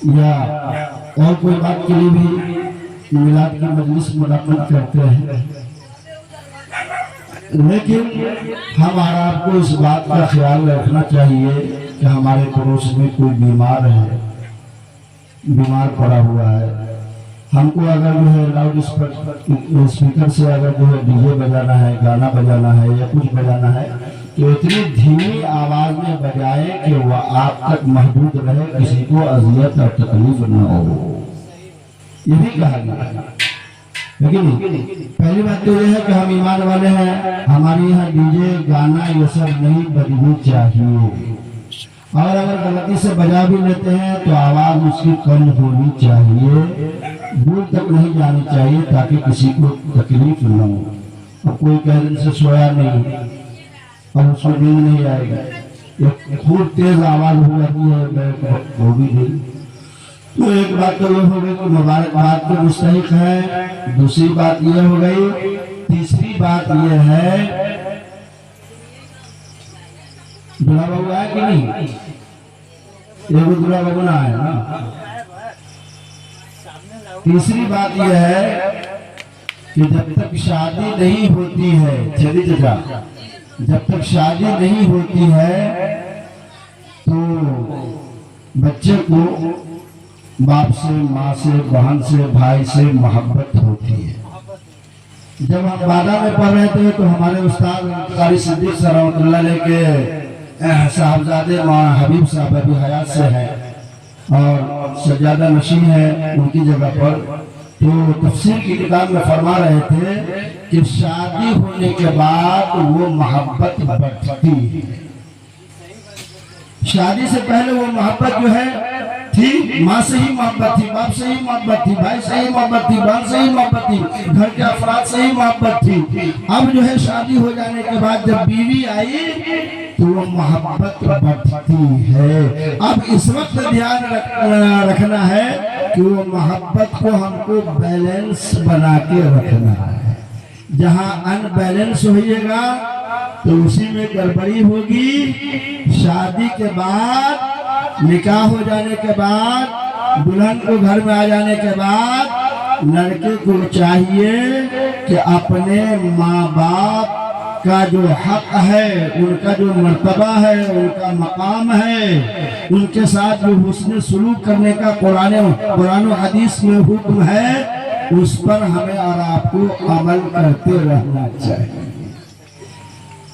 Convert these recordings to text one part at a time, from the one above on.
या और कोई बात के लिए भी मिलाद की मजलिस मुनाकिद करते हैं, लेकिन हमारा आपको इस बात का ख्याल रखना चाहिए कि हमारे पड़ोस में कोई बीमार है, बीमार पड़ा हुआ है, हमको अगर जो है लाउड स्पीकर से अगर जो है डीजे बजाना है, गाना बजाना है या कुछ बजाना है तो इतनी धीमी आवाज में बजाए कि वह आप तक महदूद रहे, किसी को अजियत और तकलीफ न हो। ये भी कहा गया, लेकिन पहली बात तो यह है कि हम ईमान वाले हैं, हमारे यहाँ डीजे गाना ये सब नहीं बजनी चाहिए, और अगर गलती से बजा भी लेते हैं तो आवाज उसकी कम होनी चाहिए, दूर तक नहीं जानी चाहिए ताकि किसी को तकलीफ न हो। अब कोई कह दिन से सोया नहीं और उसको नींद नहीं आएगा, एक खूब तेज आवाज हो जाती है, वो भी नहीं। तो एक बात तो ये हो गई कि मुबारकबाद के मुस्तहिक है, दूसरी बात ये हो गई, तीसरी बात ये है दूल्हा बबू है कि नहीं, एगो दूल्हा बबू ना है ना। तीसरी बात यह है कि जब तक शादी नहीं होती है, चली चचा, जब तक शादी नहीं होती है तो बच्चे को बाप से, माँ से, बहन से, भाई से मोहब्बत होती है। जब हम बादा में पढ़ रहे थे तो हमारे उस्ताद कारी सिद्दीक सर रहमतुल्लाह के साहबजादे मौलाना हबीब साहब अभी हयात से है और सज्जादा नशीन है उनकी जगह पर, तो तफसीर की किताब में फरमा रहे थे कि शादी होने के बाद वो मोहब्बत बढ़ती है। शादी से पहले वो मोहब्बत जो है थी, माँ से ही मोहब्बत थी, बाप से ही मोहब्बत थी, भाई से ही मोहब्बत थी, बहन से ही मोहब्बत थी, घर के अफराद से ही मोहब्बत थी। अब जो है शादी हो जाने के बाद जब बीवी आई तो वो मोहब्बत बढ़ती है। अब इस वक्त ध्यान रखना है कि वो मोहब्बत को हमको बैलेंस बना के रखना है। जहाँ अनबैलेंस होइएगा तो उसी में गड़बड़ी होगी। शादी के बाद, निकाह हो जाने के बाद, दुल्हन को घर में आ जाने के बाद लड़के को चाहिए कि अपने माँ बाप का जो हक है, उनका जो मर्तबा है, उनका मकाम है, उनके साथ जो हुस्न सुलूक करने का कुरान हदीस में हुक्म है, उस पर हमें और आपको अमल करते रहना चाहिए।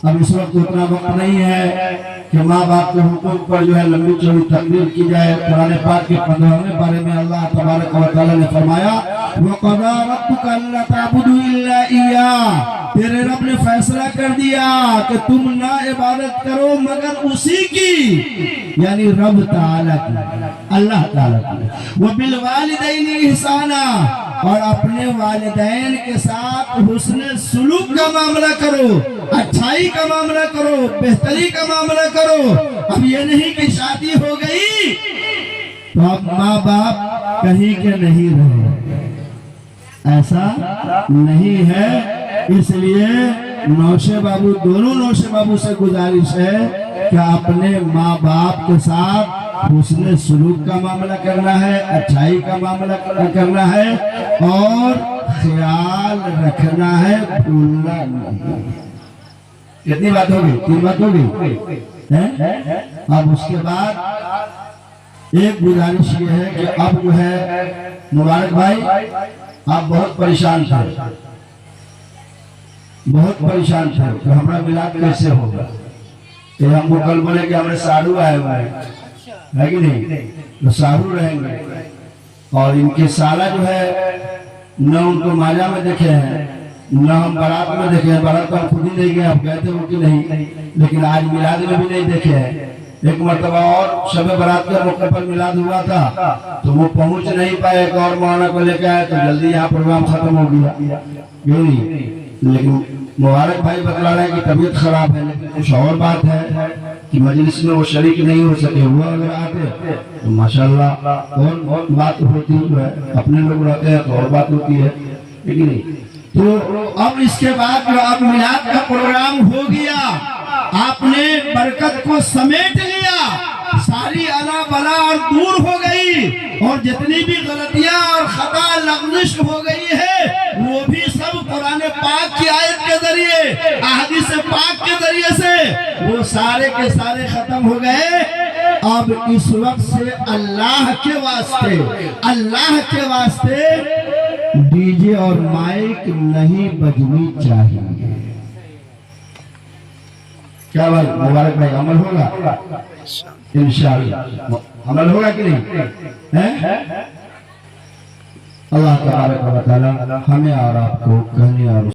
अब इस वक्त उतना वक्त नहीं है कि माँ बाप के हुक्म पर जो है लंबी चौड़ी तकरीर की जाए। कुरान पाक के 15वें पारे में अल्लाह तबारक व तआला ने फरमाया, वक़ज़ा रब्बुका अल्ला ताबुदू इल्ला इय्याह, तेरे रब ने फैसला कर दिया कि तुम ना इबादत करो मगर उसी की, यानी रब ताला की, अल्लाह ताला की। व बिल वालिदैनि इहसाना, और अपने वालिदैन के साथ हुस्न सुलूक का मामला करो, अच्छाई का मामला करो, बेहतरी का मामला करो। अब ये नहीं कि शादी हो गई तो अब माँ बाप कहीं के नहीं रहे, ऐसा नहीं है। इसलिए नौशे बाबू, दोनों नौशे बाबू से गुजारिश है कि अपने माँ बाप के साथ हुस्न सुलूक का मामला करना है, अच्छाई का मामला करना है और ख्याल रखना है, भूलना नहीं। कितनी बात होगी? 3 बात होगी। अब उसके बाद एक गुजारिश ये है कि अब जो है मुबारक भाई, आप बहुत परेशान थे, बहुत परेशान थे तो हमारा मिलाद कैसे होगा। तो हमको कल बोले कि हमारे साधु आए हुए है कि नहीं, तो साधु रहेंगे और इनके साला जो है न उनको माजा में देखे हैं न हम बारात में देखे हैं। बारात तो हम खुद ही नहीं गए, आप गए थे वो कि नहीं, लेकिन आज मिलाद में भी नहीं देखे हैं। एक मरतबा और शब बारात के मौके पर मिलाद हुआ था तो वो पहुंच नहीं पाए, एक और मौलाना को लेकर आए तो जल्दी यहाँ प्रोग्राम खत्म हो गया, क्यों नहीं। लेकिन मुबारक भाई बतला रहे हैं कि तबीयत खराब है, लेकिन कुछ और बात है कि मजलिस में वो शरीक नहीं हो सके। हुआ अगर आते तो माशाल्लाह और बात होती है, अपने लोग रहते हैं तो और बात होती है, लेकिन नहीं। तो अब इसके बाद जो अब मिलाद का प्रोग्राम हो गया, आपने बरकत को समेट लिया, सारी अना बला और दूर हो गई, और जितनी भी गलतियां और खता लग़्ज़िश हो गई है वो भी सब कुरान पाक की आयत के जरिए, अहदीस पाक के जरिए से वो सारे के सारे खत्म हो गए। अब इस वक्त से अल्लाह के वास्ते डीजे और माइक नहीं बजनी चाहिए। क्या बात मुबारक भाई, अमल होगा इंशाअल्लाह, अमल होगा कि नहीं है? अल्लाह तबारक व तआला हमें और आपको कहने और